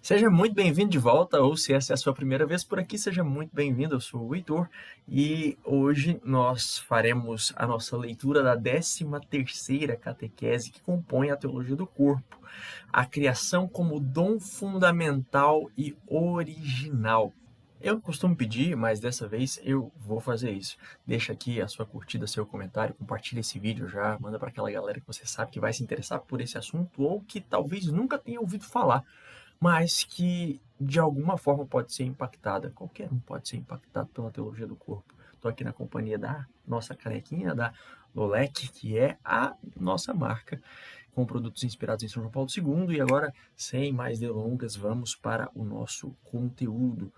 Seja muito bem-vindo de volta, ou se essa é a sua primeira vez por aqui, seja muito bem-vindo. Eu sou o Heitor e hoje nós faremos a nossa leitura da 13ª catequese que compõe a teologia do corpo, a criação como dom fundamental e original. Eu costumo pedir, mas dessa vez eu vou fazer isso. Deixa aqui a sua curtida, seu comentário, compartilha esse vídeo já, manda para aquela galera que você sabe que vai se interessar por esse assunto ou que talvez nunca tenha ouvido falar, mas que de alguma forma pode ser impactada. Qualquer um pode ser impactado pela teologia do corpo. Estou aqui na companhia da nossa canequinha, da Lolec, que é a nossa marca, com produtos inspirados em São João Paulo II. E agora, sem mais delongas, vamos para o nosso conteúdo.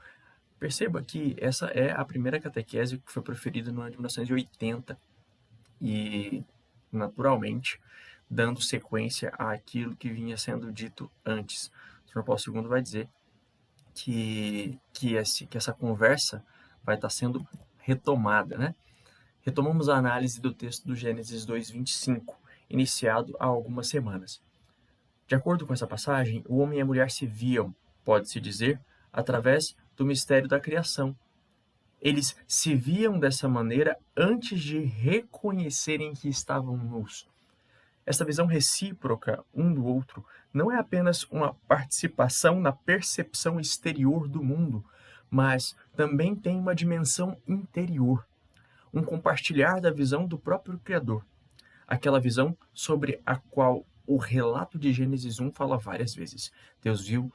Perceba que essa é a primeira catequese que foi proferida no ano de 1980 e, naturalmente, dando sequência àquilo que vinha sendo dito antes. São Paulo II vai dizer que essa conversa vai estar sendo retomada, né? Retomamos a análise do texto do Gênesis 2:25, iniciado há algumas semanas. De acordo com essa passagem, o homem e a mulher se viam, pode-se dizer, através do mistério da criação. Eles se viam dessa maneira antes de reconhecerem que estavam nus. Essa visão recíproca um do outro não é apenas uma participação na percepção exterior do mundo, mas também tem uma dimensão interior, um compartilhar da visão do próprio Criador, aquela visão sobre a qual o relato de Gênesis 1 fala várias vezes. Deus viu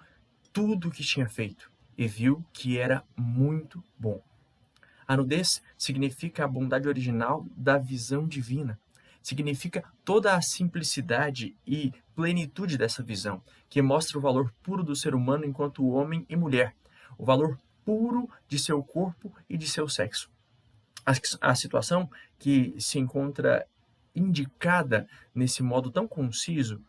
tudo o que tinha feito e viu que era muito bom. A nudez significa a bondade original da visão divina. Significa toda a simplicidade e plenitude dessa visão, que mostra o valor puro do ser humano enquanto homem e mulher, o valor puro de seu corpo e de seu sexo. A situação que se encontra indicada desse modo tão conciso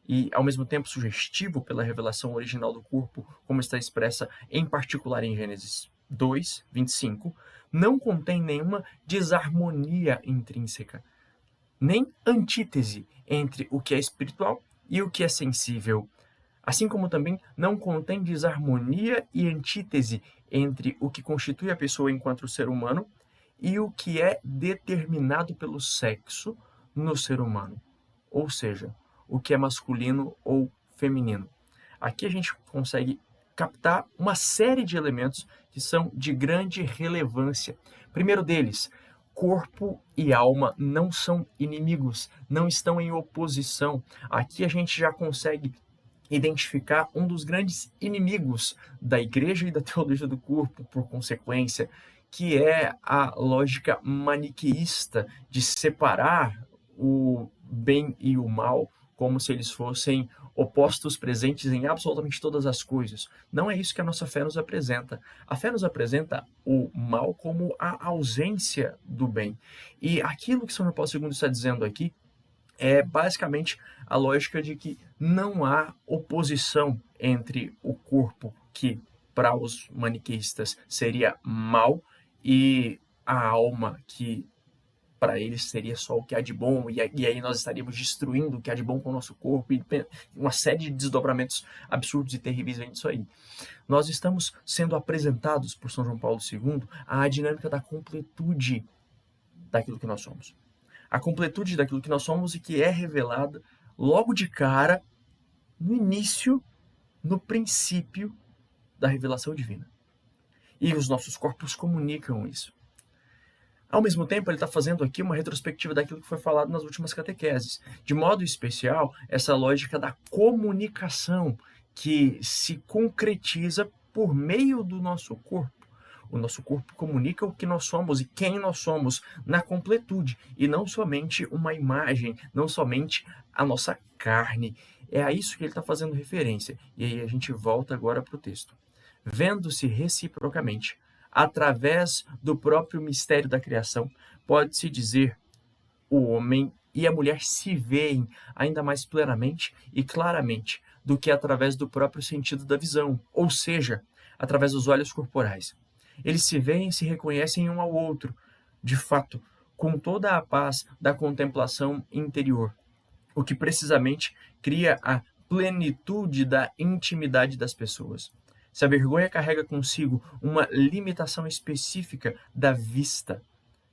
e ao mesmo tempo sugestivo pela revelação original do corpo, como está expressa em particular em Gênesis 2:25, não contém nenhuma desarmonia intrínseca, nem antítese entre o que é espiritual e o que é sensível, assim como também não contém desarmonia e antítese entre o que constitui a pessoa enquanto ser humano e o que é determinado pelo sexo no ser humano, ou seja, o que é masculino ou feminino. Aqui a gente consegue captar uma série de elementos que são de grande relevância. Primeiro deles, corpo e alma não são inimigos, não estão em oposição. Aqui a gente já consegue identificar um dos grandes inimigos da igreja e da teologia do corpo, por consequência, que é a lógica maniqueísta de separar o bem e o mal como se eles fossem opostos presentes em absolutamente todas as coisas. Não é isso que a nossa fé nos apresenta. A fé nos apresenta o mal como a ausência do bem. E aquilo que São João Paulo II está dizendo aqui é basicamente a lógica de que não há oposição entre o corpo, que para os maniqueístas seria mal, e a alma, que para eles seria só o que há de bom, e aí nós estaríamos destruindo o que há de bom com o nosso corpo, e uma série de desdobramentos absurdos e terríveis vem disso aí. Nós estamos sendo apresentados por São João Paulo II à dinâmica da completude daquilo que nós somos. A completude daquilo que nós somos e que é revelada logo de cara, no início, no princípio da revelação divina. E os nossos corpos comunicam isso. Ao mesmo tempo, ele está fazendo aqui uma retrospectiva daquilo que foi falado nas últimas catequeses. De modo especial, essa lógica da comunicação que se concretiza por meio do nosso corpo. O nosso corpo comunica o que nós somos e quem nós somos na completude, e não somente uma imagem, não somente a nossa carne. É a isso que ele está fazendo referência. E aí a gente volta agora para o texto. Vendo-se reciprocamente, através do próprio mistério da criação, pode-se dizer, o homem e a mulher se veem ainda mais plenamente e claramente do que através do próprio sentido da visão, ou seja, através dos olhos corporais. Eles se veem e se reconhecem um ao outro, de fato, com toda a paz da contemplação interior, o que precisamente cria a plenitude da intimidade das pessoas. Se a vergonha carrega consigo uma limitação específica da vista,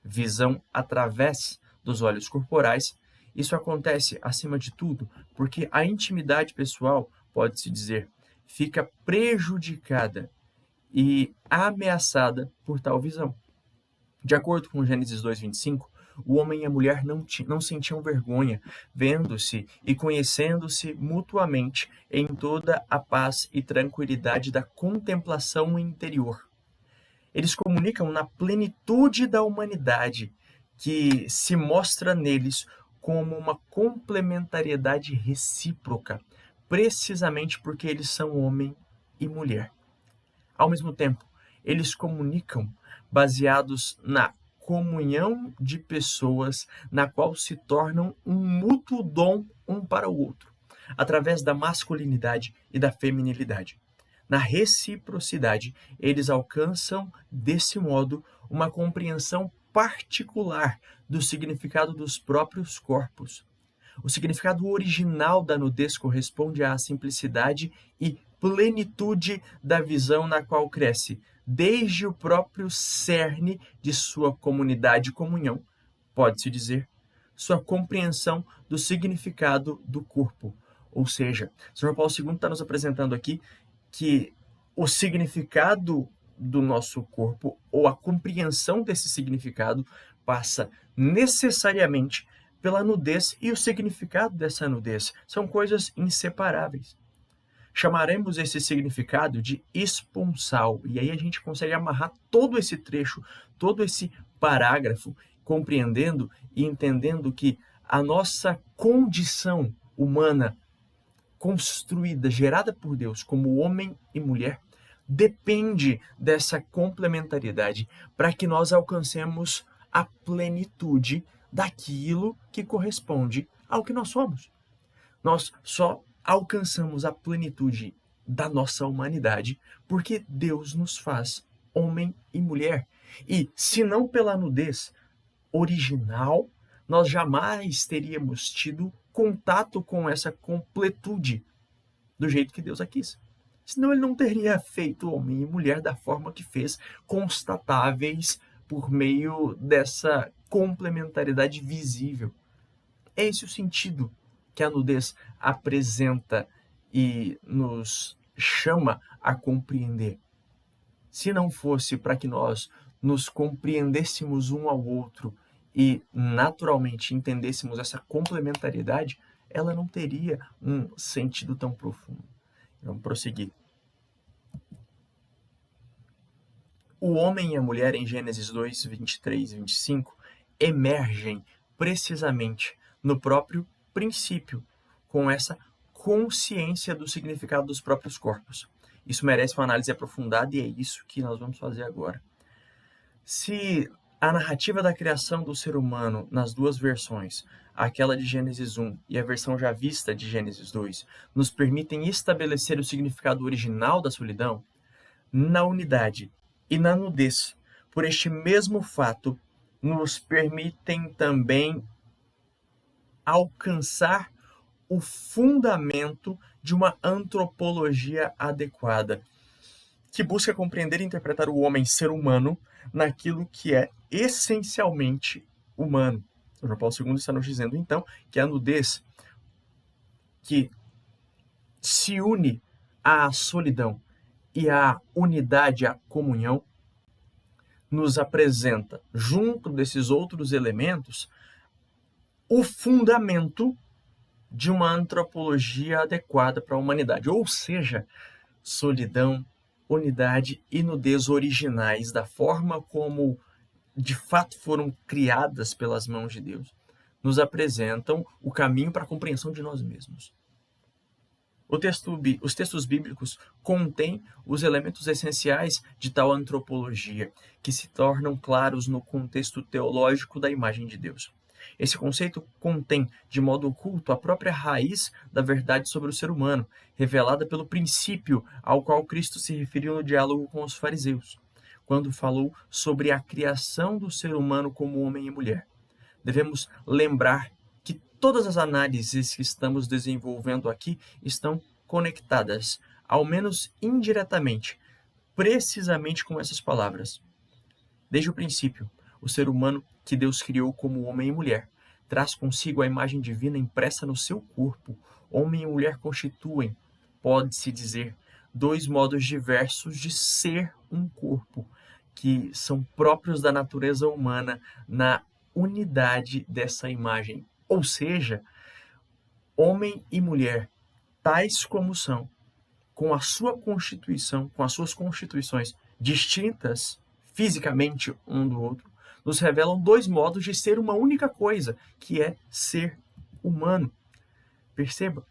visão através dos olhos corporais, isso acontece, acima de tudo, porque a intimidade pessoal, pode-se dizer, fica prejudicada e ameaçada por tal visão. De acordo com Gênesis 2:25, o homem e a mulher não sentiam vergonha, vendo-se e conhecendo-se mutuamente em toda a paz e tranquilidade da contemplação interior. Eles comunicam na plenitude da humanidade, que se mostra neles como uma complementariedade recíproca, precisamente porque eles são homem e mulher. Ao mesmo tempo, eles comunicam baseados na comunhão de pessoas, na qual se tornam um mútuo dom um para o outro, através da masculinidade e da feminilidade. Na reciprocidade, eles alcançam, desse modo, uma compreensão particular do significado dos próprios corpos. O significado original da nudez corresponde à simplicidade e plenitude da visão na qual cresce, desde o próprio cerne de sua comunidade e comunhão, pode-se dizer, sua compreensão do significado do corpo. Ou seja, São João Paulo II está nos apresentando aqui que o significado do nosso corpo, ou a compreensão desse significado, passa necessariamente pela nudez e o significado dessa nudez. São coisas inseparáveis. Chamaremos esse significado de esponsal, e aí a gente consegue amarrar todo esse trecho, todo esse parágrafo, compreendendo e entendendo que a nossa condição humana construída, gerada por Deus como homem e mulher, depende dessa complementariedade para que nós alcancemos a plenitude daquilo que corresponde ao que nós somos. Nós só alcançamos a plenitude da nossa humanidade porque Deus nos faz homem e mulher. E se não pela nudez original, nós jamais teríamos tido contato com essa completude do jeito que Deus a quis. Senão ele não teria feito homem e mulher da forma que fez, constatáveis por meio dessa complementaridade visível. É esse o sentido que a nudez apresenta e nos chama a compreender. Se não fosse para que nós nos compreendêssemos um ao outro e naturalmente entendêssemos essa complementariedade, ela não teria um sentido tão profundo. Vamos prosseguir. O homem e a mulher em Gênesis 2, 23 e 25 emergem precisamente no próprio princípio, com essa consciência do significado dos próprios corpos. Isso merece uma análise aprofundada e é isso que nós vamos fazer agora. Se a narrativa da criação do ser humano nas duas versões, aquela de Gênesis 1 e a versão já vista de Gênesis 2, nos permitem estabelecer o significado original da solidão, na unidade e na nudez, por este mesmo fato, nos permitem também alcançar o fundamento de uma antropologia adequada, que busca compreender e interpretar o homem ser humano naquilo que é essencialmente humano. O João Paulo II está nos dizendo, então, que a nudez que se une à solidão e à unidade, à comunhão, nos apresenta, junto desses outros elementos, o fundamento de uma antropologia adequada para a humanidade. Ou seja, solidão, unidade e nudez originais da forma como de fato foram criadas pelas mãos de Deus, nos apresentam o caminho para a compreensão de nós mesmos. Os textos bíblicos contêm os elementos essenciais de tal antropologia, que se tornam claros no contexto teológico da imagem de Deus. Esse conceito contém, de modo oculto, a própria raiz da verdade sobre o ser humano, revelada pelo princípio ao qual Cristo se referiu no diálogo com os fariseus, quando falou sobre a criação do ser humano como homem e mulher. Devemos lembrar que todas as análises que estamos desenvolvendo aqui estão conectadas, ao menos indiretamente, precisamente com essas palavras. Desde o princípio, o ser humano que Deus criou como homem e mulher traz consigo a imagem divina impressa no seu corpo. Homem e mulher constituem, pode-se dizer, dois modos diversos de ser um corpo, que são próprios da natureza humana na unidade dessa imagem. Ou seja, homem e mulher, tais como são, com a sua constituição, com as suas constituições distintas fisicamente um do outro, nos revelam dois modos de ser uma única coisa, que é ser humano. Perceba,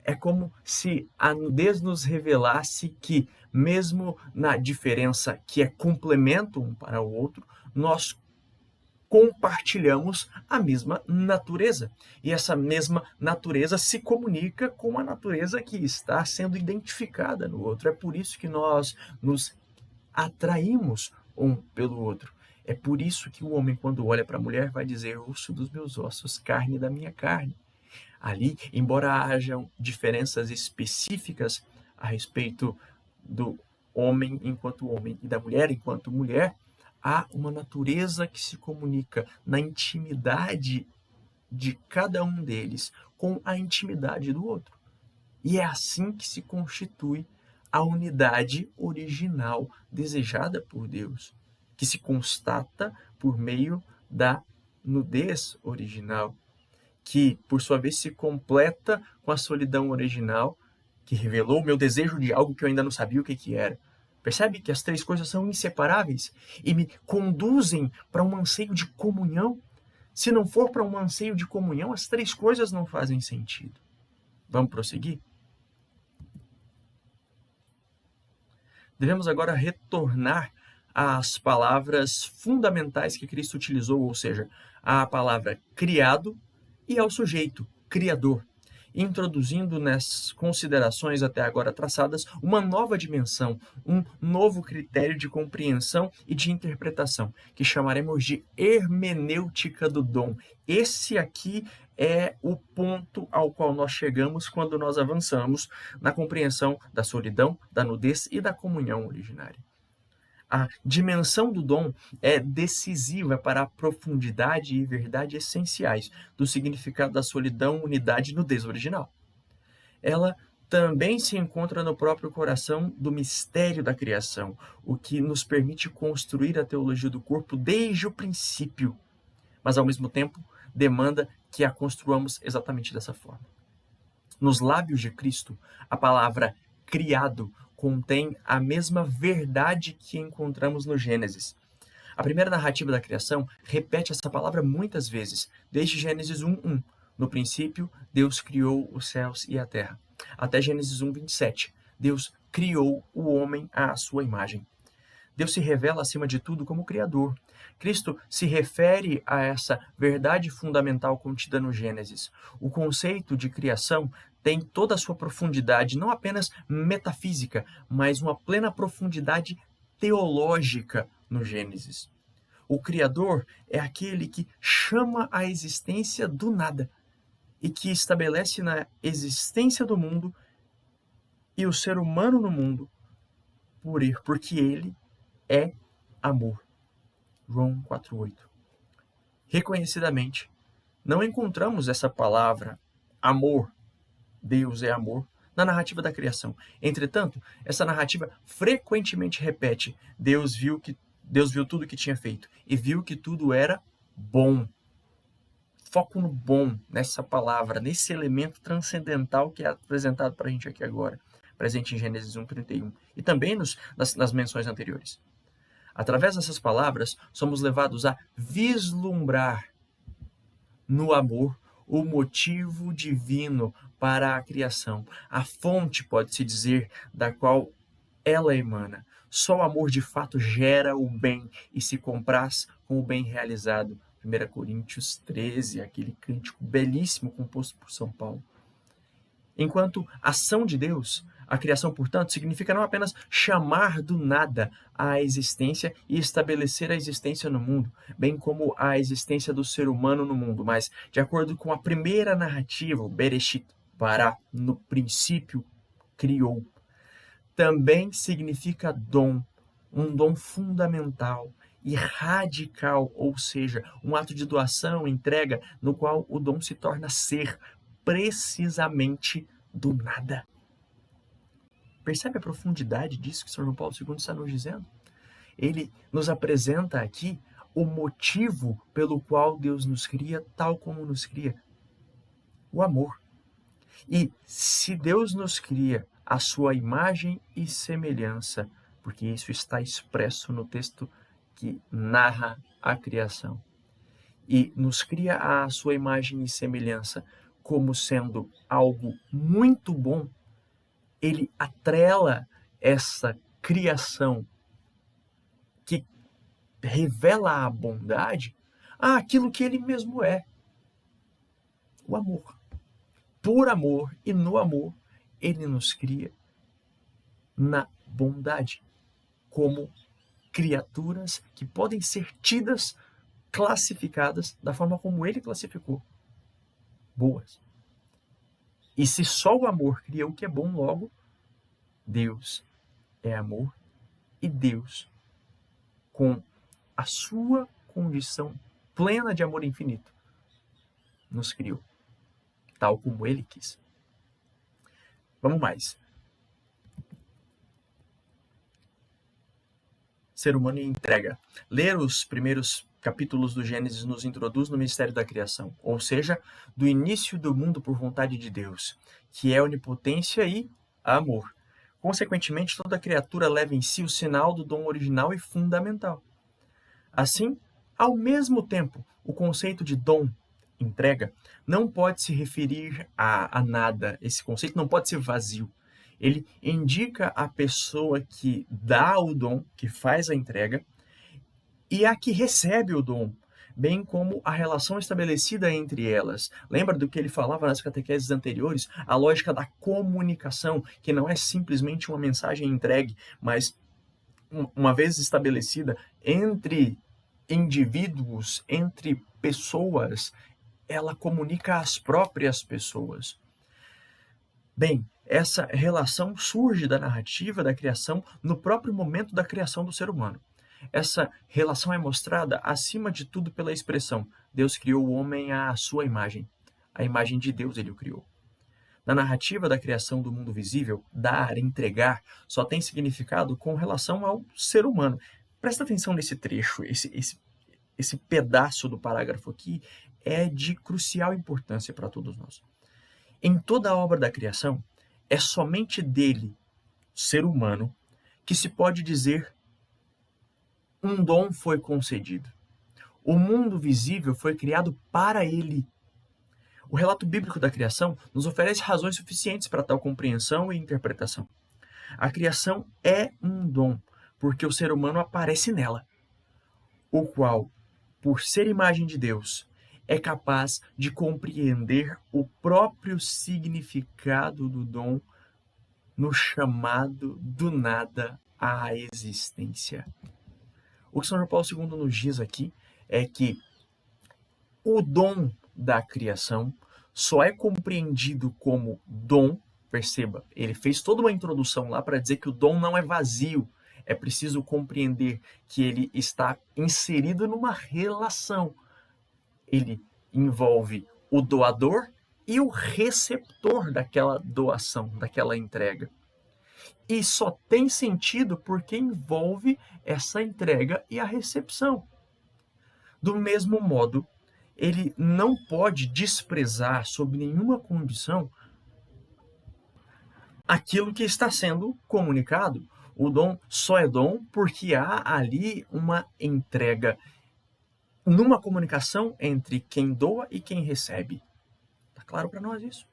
é como se a nudez nos revelasse que, mesmo na diferença que é complemento um para o outro, nós compartilhamos a mesma natureza. E essa mesma natureza se comunica com a natureza que está sendo identificada no outro. É por isso que nós nos atraímos um pelo outro. É por isso que o homem, quando olha para a mulher, vai dizer: osso dos meus ossos, carne da minha carne. Ali, embora hajam diferenças específicas a respeito do homem enquanto homem e da mulher enquanto mulher, há uma natureza que se comunica na intimidade de cada um deles com a intimidade do outro. E é assim que se constitui a unidade original desejada por Deus, que se constata por meio da nudez original, que, por sua vez, se completa com a solidão original, que revelou o meu desejo de algo que eu ainda não sabia o que era. Percebe que as três coisas são inseparáveis e me conduzem para um anseio de comunhão? Se não for para um anseio de comunhão, as três coisas não fazem sentido. Vamos prosseguir? Devemos agora retornar às palavras fundamentais que Cristo utilizou, ou seja, à palavra criado e ao sujeito, criador, introduzindo nas considerações até agora traçadas uma nova dimensão, um novo critério de compreensão e de interpretação, que chamaremos de hermenêutica do dom. Esse aqui é o ponto ao qual nós chegamos quando nós avançamos na compreensão da solidão, da nudez e da comunhão originária. A dimensão do dom é decisiva para a profundidade e verdade essenciais do significado da solidão, unidade e nudez original. Ela também se encontra no próprio coração do mistério da criação, o que nos permite construir a teologia do corpo desde o princípio, mas ao mesmo tempo demanda que a construamos exatamente dessa forma. Nos lábios de Cristo, a palavra criado contém a mesma verdade que encontramos no Gênesis. A primeira narrativa da criação repete essa palavra muitas vezes, desde Gênesis 1:1. No princípio, Deus criou os céus e a terra. Até Gênesis 1:27. Deus criou o homem à sua imagem. Deus se revela acima de tudo como Criador. Cristo se refere a essa verdade fundamental contida no Gênesis. O conceito de criação tem toda a sua profundidade, não apenas metafísica, mas uma plena profundidade teológica no Gênesis. O Criador é aquele que chama a existência do nada e que estabelece na existência do mundo e o ser humano no mundo, porque ele é amor. João 4:8. Reconhecidamente, não encontramos essa palavra, amor, Deus é amor, na narrativa da criação. Entretanto, essa narrativa frequentemente repete: Deus viu tudo o que tinha feito e viu que tudo era bom. Foco no bom, nessa palavra, nesse elemento transcendental que é apresentado para a gente aqui agora, presente em Gênesis 1:31 e também nas menções anteriores. Através dessas palavras, somos levados a vislumbrar no amor o motivo divino para a criação, a fonte, pode-se dizer, da qual ela emana. Só o amor de fato gera o bem e se compraz com o bem realizado. 1 Coríntios 13, aquele cântico belíssimo composto por São Paulo. Enquanto ação de Deus, A criação, portanto, significa não apenas chamar do nada à existência e estabelecer a existência no mundo, bem como a existência do ser humano no mundo, mas, de acordo com a primeira narrativa, o Bereshit Bara, no princípio criou, também significa dom, um dom fundamental e radical, ou seja, um ato de doação, entrega, no qual o dom se torna ser precisamente do nada. Percebe a profundidade disso que São João Paulo II está nos dizendo? Ele nos apresenta aqui o motivo pelo qual Deus nos cria tal como nos cria. O amor. E se Deus nos cria à sua imagem e semelhança, porque isso está expresso no texto que narra a criação, e nos cria à sua imagem e semelhança como sendo algo muito bom, ele atrela essa criação que revela a bondade àquilo que ele mesmo é, o amor. Por amor e no amor, ele nos cria na bondade, como criaturas que podem ser tidas, classificadas da forma como ele classificou, boas. E se só o amor cria o que é bom, logo, Deus é amor e Deus, com a sua condição plena de amor infinito, nos criou, tal como ele quis. Vamos mais. Ser humano e entrega. Ler os primeiros capítulos do Gênesis nos introduz no mistério da criação, ou seja, do início do mundo por vontade de Deus, que é onipotência e amor. Consequentemente, toda criatura leva em si o sinal do dom original e fundamental. Assim, ao mesmo tempo, o conceito de dom, entrega, não pode se referir a nada. Esse conceito não pode ser vazio. Ele indica a pessoa que dá o dom, que faz a entrega, e a que recebe o dom, bem como a relação estabelecida entre elas. Lembra do que ele falava nas catequeses anteriores? A lógica da comunicação, que não é simplesmente uma mensagem entregue, mas, uma vez estabelecida entre indivíduos, entre pessoas, ela comunica às próprias pessoas. Bem, essa relação surge da narrativa da criação no próprio momento da criação do ser humano. Essa relação é mostrada, acima de tudo, pela expressão Deus criou o homem à sua imagem. A imagem de Deus ele o criou. Na narrativa da criação do mundo visível, dar, entregar, só tem significado com relação ao ser humano. Presta atenção nesse trecho, esse pedaço do parágrafo aqui é de crucial importância para todos nós. Em toda a obra da criação, é somente dele, ser humano, que se pode dizer um dom foi concedido. O mundo visível foi criado para ele. O relato bíblico da criação nos oferece razões suficientes para tal compreensão e interpretação. A criação é um dom, porque o ser humano aparece nela, o qual, por ser imagem de Deus, é capaz de compreender o próprio significado do dom no chamado do nada à existência. O que São João Paulo II nos diz aqui é que o dom da criação só é compreendido como dom. Perceba, ele fez toda uma introdução lá para dizer que o dom não é vazio. É preciso compreender que ele está inserido numa relação. Ele envolve o doador e o receptor daquela doação, daquela entrega. E só tem sentido porque envolve essa entrega e a recepção. Do mesmo modo, ele não pode desprezar, sob nenhuma condição, aquilo que está sendo comunicado. O dom só é dom porque há ali uma entrega, numa comunicação entre quem doa e quem recebe. Está claro para nós isso?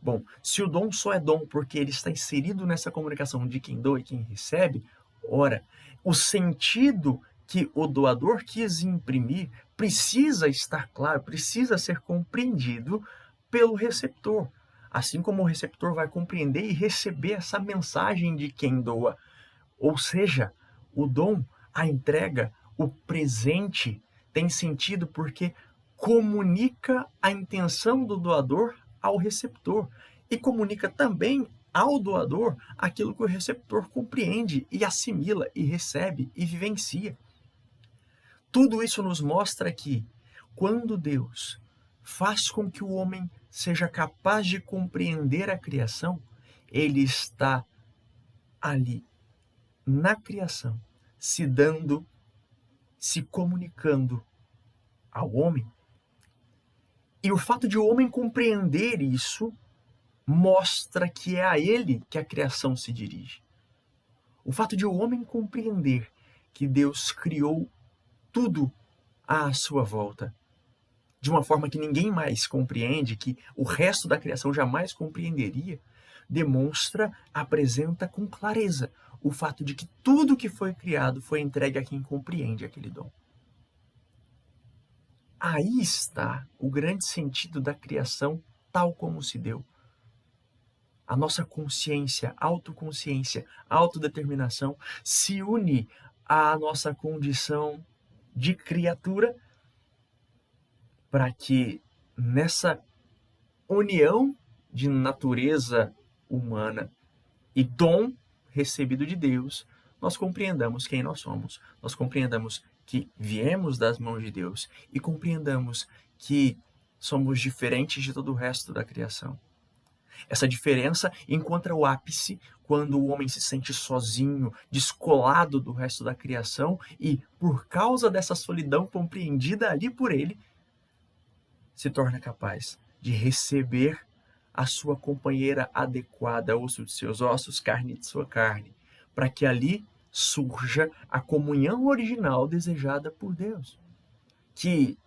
Bom, se o dom só é dom porque ele está inserido nessa comunicação de quem doa e quem recebe, ora, o sentido que o doador quis imprimir precisa estar claro, precisa ser compreendido pelo receptor. assim como o receptor vai compreender e receber essa mensagem de quem doa. Ou seja, o dom, a entrega, o presente tem sentido porque comunica a intenção do doador ao receptor e comunica também ao doador aquilo que o receptor compreende e assimila e recebe e vivencia. Tudo isso nos mostra que, quando Deus faz com que o homem seja capaz de compreender a criação, ele está ali, na criação, se dando, se comunicando ao homem. E o fato de o homem compreender isso mostra que é a ele que a criação se dirige. O fato de o homem compreender que Deus criou tudo à sua volta, de uma forma que ninguém mais compreende, que o resto da criação jamais compreenderia, demonstra, apresenta com clareza o fato de que tudo que foi criado foi entregue a quem compreende aquele dom. Aí está o grande sentido da criação tal como se deu. A nossa consciência, autoconsciência, autodeterminação se une à nossa condição de criatura para que nessa união de natureza humana e dom recebido de Deus, nós compreendamos quem nós somos, nós compreendamos que viemos das mãos de Deus e compreendamos que somos diferentes de todo o resto da criação. Essa diferença encontra o ápice quando o homem se sente sozinho, descolado do resto da criação e, por causa dessa solidão compreendida ali por ele, se torna capaz de receber a sua companheira adequada, osso de seus ossos, carne de sua carne, para que ali surja a comunhão original desejada por Deus, que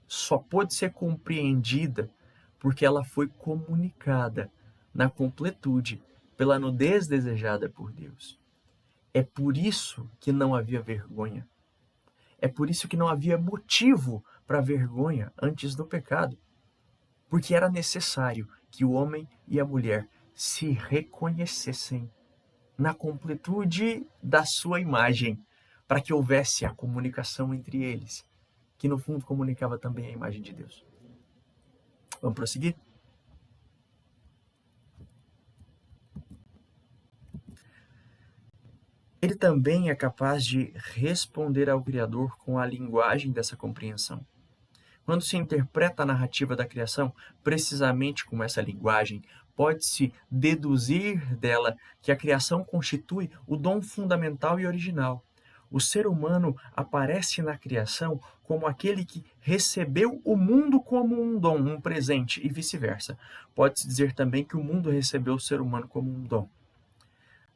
só pôde ser compreendida porque ela foi comunicada na completude pela nudez desejada por Deus. É por isso que não havia vergonha. É por isso que não havia motivo para vergonha antes do pecado. Porque era necessário que o homem e a mulher se reconhecessem na completude da sua imagem, para que houvesse a comunicação entre eles, que no fundo comunicava também a imagem de Deus. Vamos prosseguir? Ele também é capaz de responder ao Criador com a linguagem dessa compreensão. Quando se interpreta a narrativa da criação precisamente com essa linguagem, pode-se deduzir dela que a criação constitui o dom fundamental e original. O ser humano aparece na criação como aquele que recebeu o mundo como um dom, um presente, e vice-versa. Pode-se dizer também que o mundo recebeu o ser humano como um dom.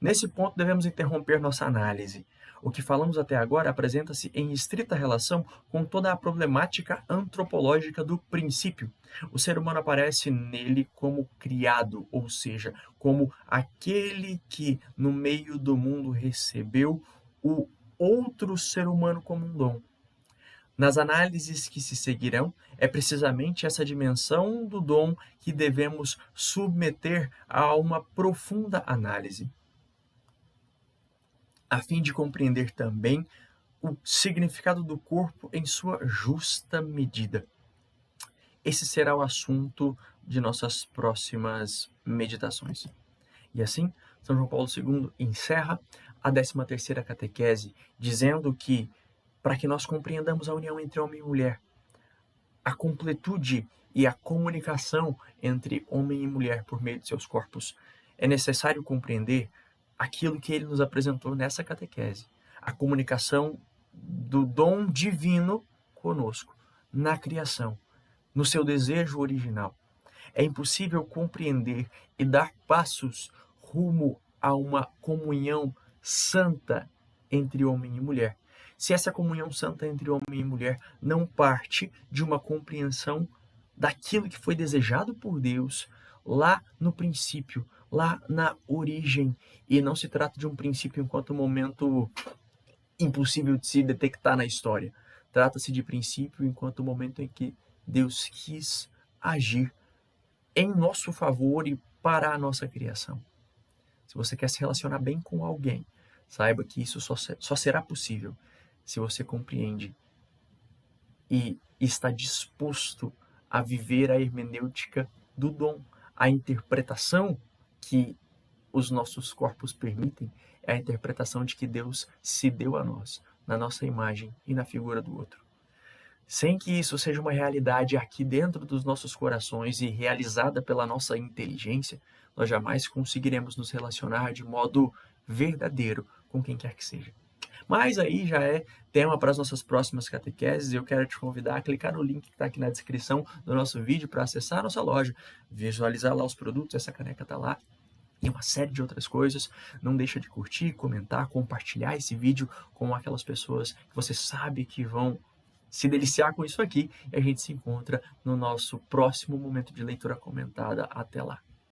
Nesse ponto, devemos interromper nossa análise. O que falamos até agora apresenta-se em estrita relação com toda a problemática antropológica do princípio. O ser humano aparece nele como criado, ou seja, como aquele que, no meio do mundo, recebeu o outro ser humano como um dom. Nas análises que se seguirão, é precisamente essa dimensão do dom que devemos submeter a uma profunda análise, a fim de compreender também o significado do corpo em sua justa medida. Esse será o assunto de nossas próximas meditações. E assim, São João Paulo II encerra a 13ª catequese, dizendo que, para que nós compreendamos a união entre homem e mulher, a completude e a comunicação entre homem e mulher por meio de seus corpos, é necessário compreender aquilo que ele nos apresentou nessa catequese, a comunicação do dom divino conosco, na criação, no seu desejo original. É impossível compreender e dar passos rumo a uma comunhão santa entre homem e mulher, se essa comunhão santa entre homem e mulher não parte de uma compreensão daquilo que foi desejado por Deus lá no princípio, lá na origem, e não se trata de um princípio enquanto momento impossível de se detectar na história. Trata-se de princípio enquanto momento em que Deus quis agir em nosso favor e para a nossa criação. Se você quer se relacionar bem com alguém, saiba que isso só será possível se você compreende e está disposto a viver a hermenêutica do dom. A interpretação que os nossos corpos permitem é a interpretação de que Deus se deu a nós, na nossa imagem e na figura do outro. Sem que isso seja uma realidade aqui dentro dos nossos corações e realizada pela nossa inteligência, nós jamais conseguiremos nos relacionar de modo verdadeiro com quem quer que seja. Mas aí já é tema para as nossas próximas catequeses. Eu quero te convidar a clicar no link que está aqui na descrição do nosso vídeo para acessar a nossa loja, visualizar lá os produtos, essa caneca está lá, e uma série de outras coisas. Não deixa de curtir, comentar, compartilhar esse vídeo com aquelas pessoas que você sabe que vão se deliciar com isso aqui. E a gente se encontra no nosso próximo momento de leitura comentada. Até lá!